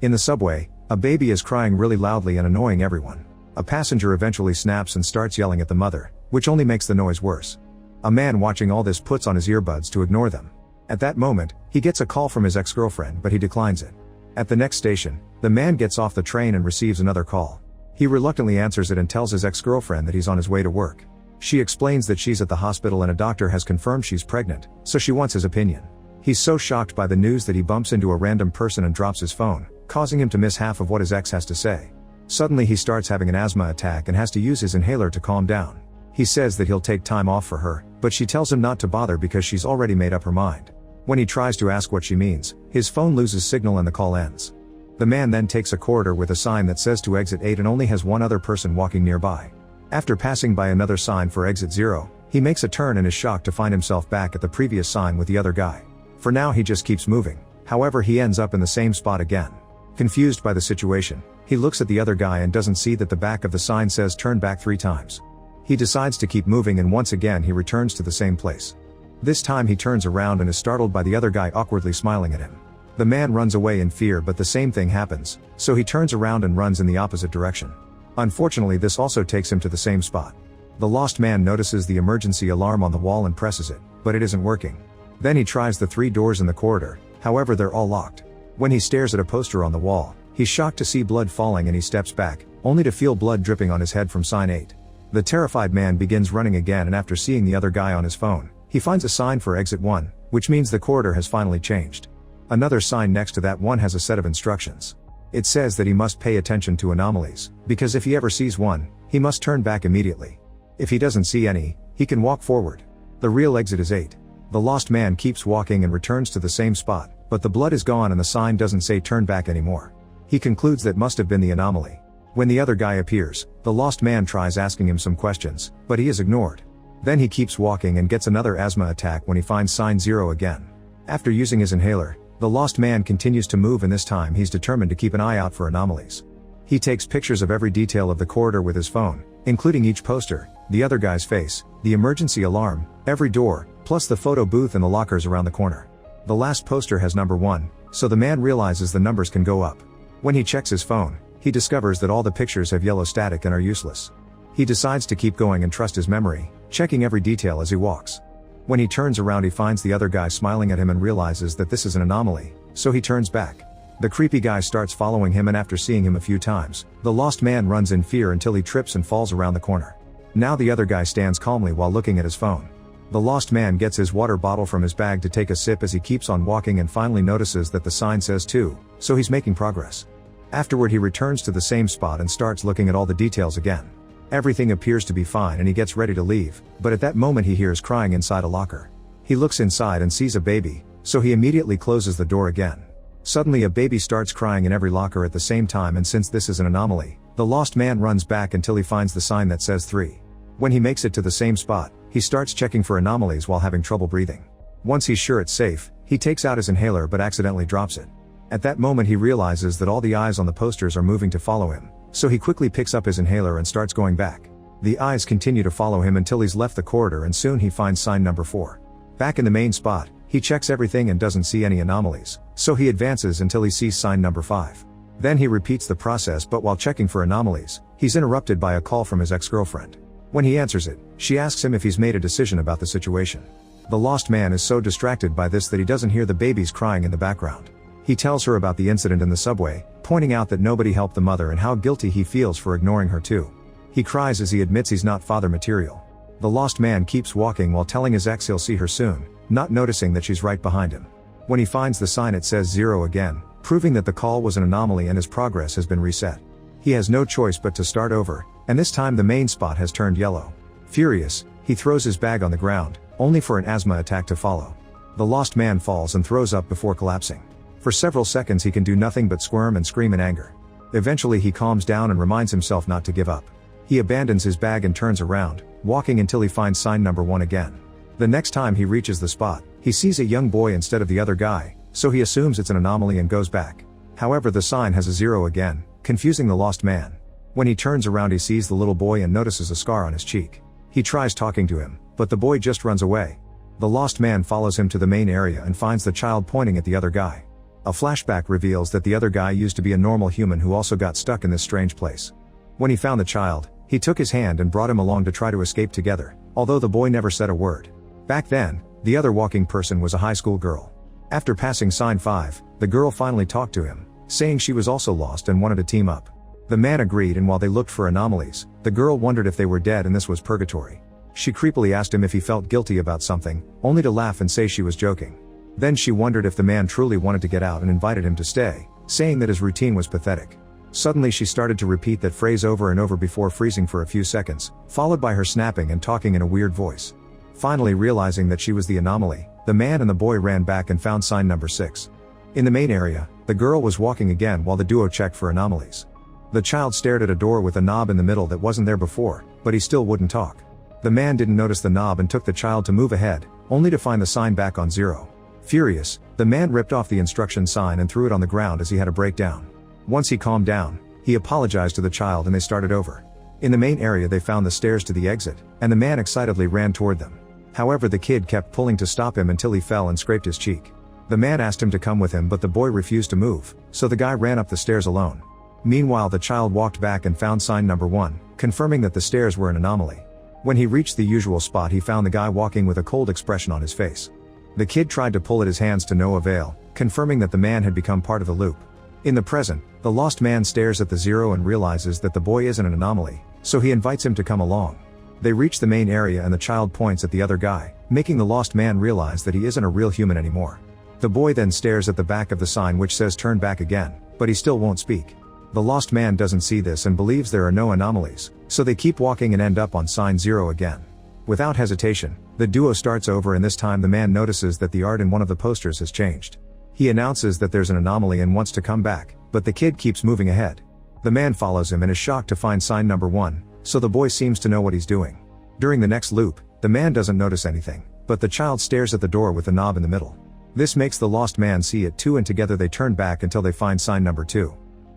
In the subway, a baby is crying really loudly and annoying everyone. A passenger eventually snaps and starts yelling at the mother, which only makes the noise worse. A man watching all this puts on his earbuds to ignore them. At that moment, he gets a call from his ex-girlfriend, but he declines it. At the next station, the man gets off the train and receives another call. He reluctantly answers it and tells his ex-girlfriend that he's on his way to work. She explains that she's at the hospital and a doctor has confirmed she's pregnant, so she wants his opinion. He's so shocked by the news that he bumps into a random person and drops his phone, causing him to miss half of what his ex has to say. Suddenly he starts having an asthma attack and has to use his inhaler to calm down. He says that he'll take time off for her, but she tells him not to bother because she's already made up her mind. When he tries to ask what she means, his phone loses signal and the call ends. The man then takes a corridor with a sign that says to exit 8 and only has one other person walking nearby. After passing by another sign for exit 0, he makes a turn and is shocked to find himself back at the previous sign with the other guy. For now he just keeps moving, however he ends up in the same spot again. Confused by the situation, he looks at the other guy and doesn't see that the back of the sign says turn back 3 times. He decides to keep moving and once again he returns to the same place. This time he turns around and is startled by the other guy awkwardly smiling at him. The man runs away in fear, but the same thing happens, so he turns around and runs in the opposite direction. Unfortunately, this also takes him to the same spot. The lost man notices the emergency alarm on the wall and presses it, but it isn't working. Then he tries the 3 doors in the corridor, however they're all locked. When he stares at a poster on the wall, he's shocked to see blood falling and he steps back, only to feel blood dripping on his head from sign 8. The terrified man begins running again, and after seeing the other guy on his phone, he finds a sign for exit 1, which means the corridor has finally changed. Another sign next to that one has a set of instructions. It says that he must pay attention to anomalies, because if he ever sees one, he must turn back immediately. If he doesn't see any, he can walk forward. The real exit is 8. The lost man keeps walking and returns to the same spot, but the blood is gone and the sign doesn't say turn back anymore. He concludes that must have been the anomaly. When the other guy appears, the lost man tries asking him some questions, but he is ignored. Then he keeps walking and gets another asthma attack when he finds sign 0 again. After using his inhaler, the lost man continues to move, and this time he's determined to keep an eye out for anomalies. He takes pictures of every detail of the corridor with his phone, including each poster, the other guy's face, the emergency alarm, every door, plus the photo booth and the lockers around the corner. The last poster has number 1, so the man realizes the numbers can go up. When he checks his phone, he discovers that all the pictures have yellow static and are useless. He decides to keep going and trust his memory, checking every detail as he walks. When he turns around, he finds the other guy smiling at him and realizes that this is an anomaly, so he turns back. The creepy guy starts following him, and after seeing him a few times, the lost man runs in fear until he trips and falls around the corner. Now the other guy stands calmly while looking at his phone. The lost man gets his water bottle from his bag to take a sip as he keeps on walking and finally notices that the sign says 2, so he's making progress. Afterward he returns to the same spot and starts looking at all the details again. Everything appears to be fine and he gets ready to leave, but at that moment he hears crying inside a locker. He looks inside and sees a baby, so he immediately closes the door again. Suddenly a baby starts crying in every locker at the same time, and since this is an anomaly, the lost man runs back until he finds the sign that says 3. When he makes it to the same spot, he starts checking for anomalies while having trouble breathing. Once he's sure it's safe, he takes out his inhaler but accidentally drops it. At that moment he realizes that all the eyes on the posters are moving to follow him, so he quickly picks up his inhaler and starts going back. The eyes continue to follow him until he's left the corridor, and soon he finds sign number 4. Back in the main spot, he checks everything and doesn't see any anomalies, so he advances until he sees sign number 5. Then he repeats the process, but while checking for anomalies, he's interrupted by a call from his ex-girlfriend. When he answers it, she asks him if he's made a decision about the situation. The lost man is so distracted by this that he doesn't hear the babies crying in the background. He tells her about the incident in the subway, pointing out that nobody helped the mother and how guilty he feels for ignoring her too. He cries as he admits he's not father material. The lost man keeps walking while telling his ex he'll see her soon, not noticing that she's right behind him. When he finds the sign, it says 0 again, proving that the call was an anomaly and his progress has been reset. He has no choice but to start over, and this time the main spot has turned yellow. Furious, he throws his bag on the ground, only for an asthma attack to follow. The lost man falls and throws up before collapsing. For several seconds he can do nothing but squirm and scream in anger. Eventually he calms down and reminds himself not to give up. He abandons his bag and turns around, walking until he finds sign number 1 again. The next time he reaches the spot, he sees a young boy instead of the other guy, so he assumes it's an anomaly and goes back. However, the sign has a 0 again, confusing the lost man. When he turns around he sees the little boy and notices a scar on his cheek. He tries talking to him, but the boy just runs away. The lost man follows him to the main area and finds the child pointing at the other guy. A flashback reveals that the other guy used to be a normal human who also got stuck in this strange place. When he found the child, he took his hand and brought him along to try to escape together, although the boy never said a word. Back then, the other walking person was a high school girl. After passing sign 5, the girl finally talked to him, saying she was also lost and wanted to team up. The man agreed, and while they looked for anomalies, the girl wondered if they were dead and this was purgatory. She creepily asked him if he felt guilty about something, only to laugh and say she was joking. Then she wondered if the man truly wanted to get out and invited him to stay, saying that his routine was pathetic. Suddenly she started to repeat that phrase over and over before freezing for a few seconds, followed by her snapping and talking in a weird voice. Finally realizing that she was the anomaly, the man and the boy ran back and found sign number 6. In the main area, the girl was walking again while the duo checked for anomalies. The child stared at a door with a knob in the middle that wasn't there before, but he still wouldn't talk. The man didn't notice the knob and took the child to move ahead, only to find the sign back on 0. Furious, the man ripped off the instruction sign and threw it on the ground as he had a breakdown. Once he calmed down, he apologized to the child and they started over. In the main area they found the stairs to the exit, and the man excitedly ran toward them. However, the kid kept pulling to stop him until he fell and scraped his cheek. The man asked him to come with him, but the boy refused to move, so the guy ran up the stairs alone. Meanwhile, the child walked back and found sign number 1, confirming that the stairs were an anomaly. When he reached the usual spot, he found the guy walking with a cold expression on his face. The kid tried to pull at his hands to no avail, confirming that the man had become part of the loop. In the present, the lost man stares at the 0 and realizes that the boy isn't an anomaly, so he invites him to come along. They reach the main area and the child points at the other guy, making the lost man realize that he isn't a real human anymore. The boy then stares at the back of the sign which says turn back again, but he still won't speak. The lost man doesn't see this and believes there are no anomalies, so they keep walking and end up on sign 0 again. Without hesitation, the duo starts over, and this time the man notices that the art in one of the posters has changed. He announces that there's an anomaly and wants to come back, but the kid keeps moving ahead. The man follows him and is shocked to find sign number 1, so the boy seems to know what he's doing. During the next loop, the man doesn't notice anything, but the child stares at the door with the knob in the middle. This makes the lost man see it too, and together they turn back until they find sign number 2.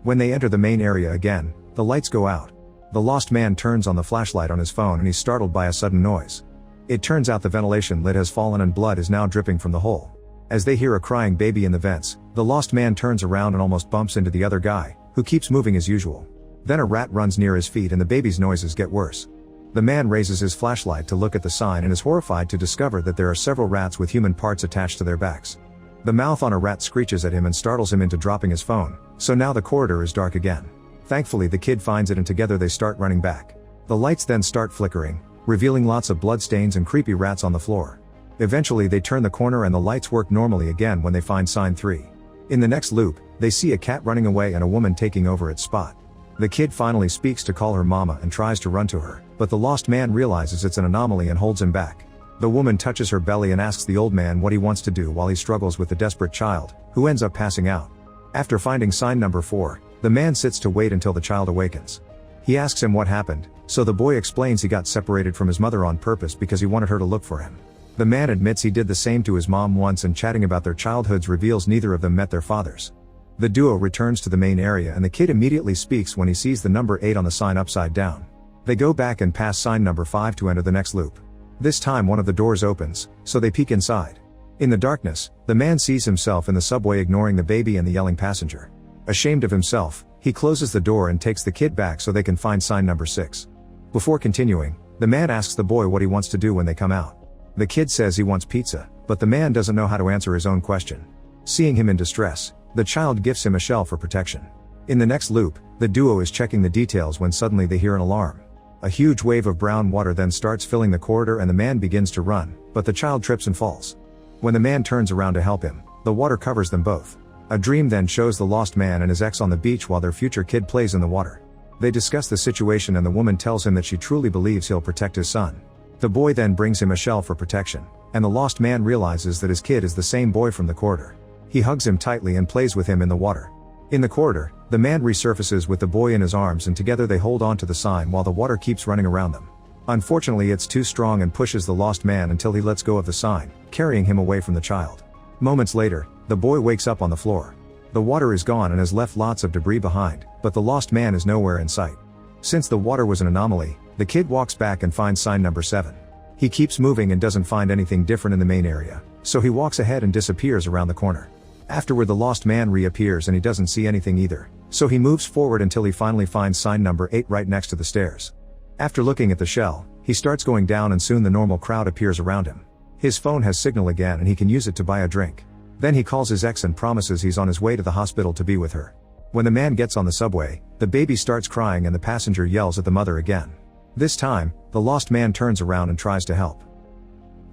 When they enter the main area again, the lights go out. The lost man turns on the flashlight on his phone and he's startled by a sudden noise. It turns out the ventilation lid has fallen and blood is now dripping from the hole. As they hear a crying baby in the vents, the lost man turns around and almost bumps into the other guy, who keeps moving as usual. Then a rat runs near his feet and the baby's noises get worse. The man raises his flashlight to look at the sign and is horrified to discover that there are several rats with human parts attached to their backs. The mouth on a rat screeches at him and startles him into dropping his phone, so now the corridor is dark again. Thankfully the kid finds it and together they start running back. The lights then start flickering, revealing lots of bloodstains and creepy rats on the floor. Eventually they turn the corner and the lights work normally again when they find sign 3. In the next loop, they see a cat running away and a woman taking over its spot. The kid finally speaks to call her mama and tries to run to her, but the lost man realizes it's an anomaly and holds him back. The woman touches her belly and asks the old man what he wants to do while he struggles with the desperate child, who ends up passing out. After finding sign number 4, the man sits to wait until the child awakens. He asks him what happened, so the boy explains he got separated from his mother on purpose because he wanted her to look for him. The man admits he did the same to his mom once, and chatting about their childhoods reveals neither of them met their fathers. The duo returns to the main area and the kid immediately speaks when he sees the number 8 on the sign upside down. They go back and pass sign number 5 to enter the next loop. This time one of the doors opens, so they peek inside. In the darkness, the man sees himself in the subway ignoring the baby and the yelling passenger. Ashamed of himself, he closes the door and takes the kid back so they can find sign number 6. Before continuing, the man asks the boy what he wants to do when they come out. The kid says he wants pizza, but the man doesn't know how to answer his own question. Seeing him in distress, the child gifts him a shell for protection. In the next loop, the duo is checking the details when suddenly they hear an alarm. A huge wave of brown water then starts filling the corridor and the man begins to run, but the child trips and falls. When the man turns around to help him, the water covers them both. A dream then shows the lost man and his ex on the beach while their future kid plays in the water. They discuss the situation and the woman tells him that she truly believes he'll protect his son. The boy then brings him a shell for protection, and the lost man realizes that his kid is the same boy from the corridor. He hugs him tightly and plays with him in the water. In the corridor, the man resurfaces with the boy in his arms and together they hold on to the sign while the water keeps running around them. Unfortunately, it's too strong and pushes the lost man until he lets go of the sign, carrying him away from the child. Moments later, the boy wakes up on the floor. The water is gone and has left lots of debris behind, but the lost man is nowhere in sight. Since the water was an anomaly, the kid walks back and finds sign number 7. He keeps moving and doesn't find anything different in the main area, so he walks ahead and disappears around the corner. Afterward the lost man reappears and he doesn't see anything either, so he moves forward until he finally finds sign number 8 right next to the stairs. After looking at the shell, he starts going down and soon the normal crowd appears around him. His phone has signal again and he can use it to buy a drink. Then he calls his ex and promises he's on his way to the hospital to be with her. When the man gets on the subway, the baby starts crying and the passenger yells at the mother again. This time, the lost man turns around and tries to help.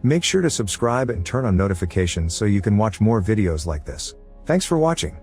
Make sure to subscribe and turn on notifications so you can watch more videos like this. Thanks for watching.